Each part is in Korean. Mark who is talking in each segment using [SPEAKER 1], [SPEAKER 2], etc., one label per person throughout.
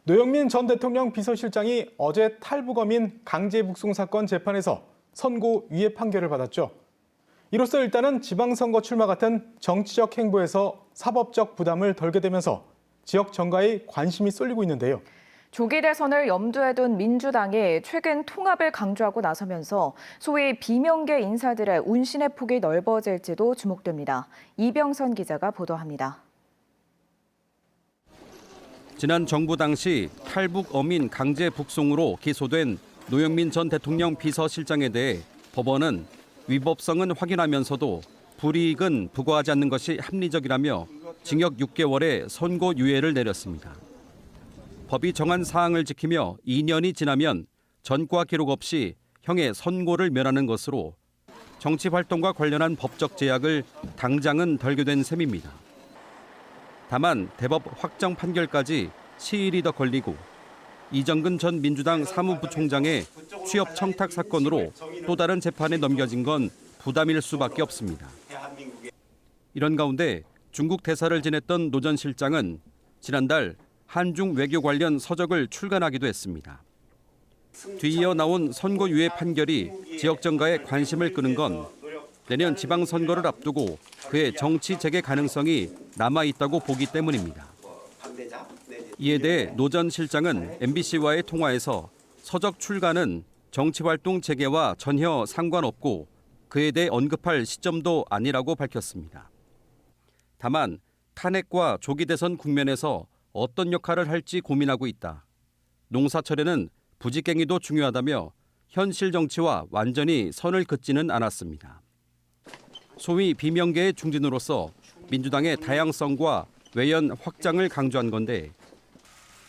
[SPEAKER 1] 노영민 전 대통령 비서실장이 어제 탈북어민 강제 북송 사건 재판에서 선고 유예 판결을 받았죠. 이로써 일단은 지방선거 출마 같은 정치적 행보에서 사법적 부담을 덜게 되면서 지역 정가에 관심이 쏠리고 있는데요.
[SPEAKER 2] 조기 대선을 염두에 둔 민주당이 최근 통합을 강조하고 나서면서 소위 비명계 인사들의 운신의 폭이 넓어질지도 주목됩니다. 이병선 기자가 보도합니다.
[SPEAKER 3] 지난 정부 당시 탈북 어민 강제 북송으로 기소된 노영민 전 대통령 비서실장에 대해 법원은 위법성은 확인하면서도 불이익은 부과하지 않는 것이 합리적이라며 징역 6개월의 선고유예를 내렸습니다. 법이 정한 사항을 지키며 2년이 지나면 전과 기록 없이 형의 선고를 면하는 것으로 정치 활동과 관련한 법적 제약을 당장은 덜게 된 셈입니다. 다만 대법 확정 판결까지 시일이 더 걸리고 이정근 전 민주당 사무부총장의 취업 청탁 사건으로 또 다른 재판에 넘겨진 건 부담일 수밖에 없습니다. 이런 가운데 중국 대사를 지냈던 노 전 실장은 지난달 한중 외교 관련 서적을 출간하기도 했습니다. 뒤이어 나온 선고유예 판결이 지역 정가에 관심을 끄는 건 내년 지방선거를 앞두고 그의 정치 재개 가능성이 남아있다고 보기 때문입니다. 이에 대해 노 전 실장은 MBC와의 통화에서 서적 출간은 정치활동 재개와 전혀 상관없고 그에 대해 언급할 시점도 아니라고 밝혔습니다. 다만 탄핵과 조기 대선 국면에서 어떤 역할을 할지 고민하고 있다. 농사철에는 부지깽이도 중요하다며 현실 정치와 완전히 선을 긋지는 않았습니다. 소위 비명계의 중진으로서 민주당의 다양성과 외연 확장을 강조한 건데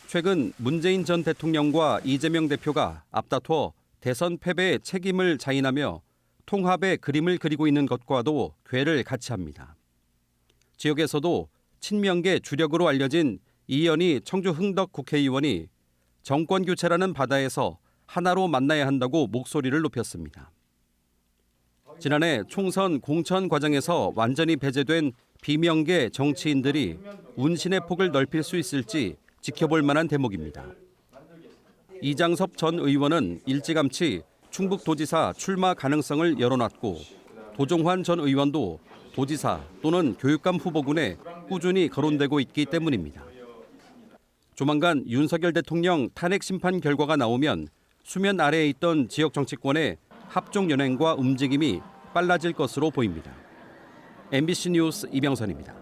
[SPEAKER 3] 최근 문재인 전 대통령과 이재명 대표가 앞다퉈 대선 패배의 책임을 자인하며 통합의 그림을 그리고 있는 것과도 궤를 같이 합니다. 지역에서도 친명계 주력으로 알려진 이현희 청주 흥덕 국회의원이 정권 교체라는 바다에서 하나로 만나야 한다고 목소리를 높였습니다. 지난해 총선 공천 과정에서 완전히 배제된 비명계 정치인들이 운신의 폭을 넓힐 수 있을지 지켜볼 만한 대목입니다. 이장섭 전 의원은 일찌감치 충북도지사 출마 가능성을 열어놨고 도종환 전 의원도 도지사 또는 교육감 후보군에 꾸준히 거론되고 있기 때문입니다. 조만간 윤석열 대통령 탄핵 심판 결과가 나오면 수면 아래에 있던 지역 정치권의 합종 연행과 움직임이 빨라질 것으로 보입니다. MBC 뉴스 이병선입니다.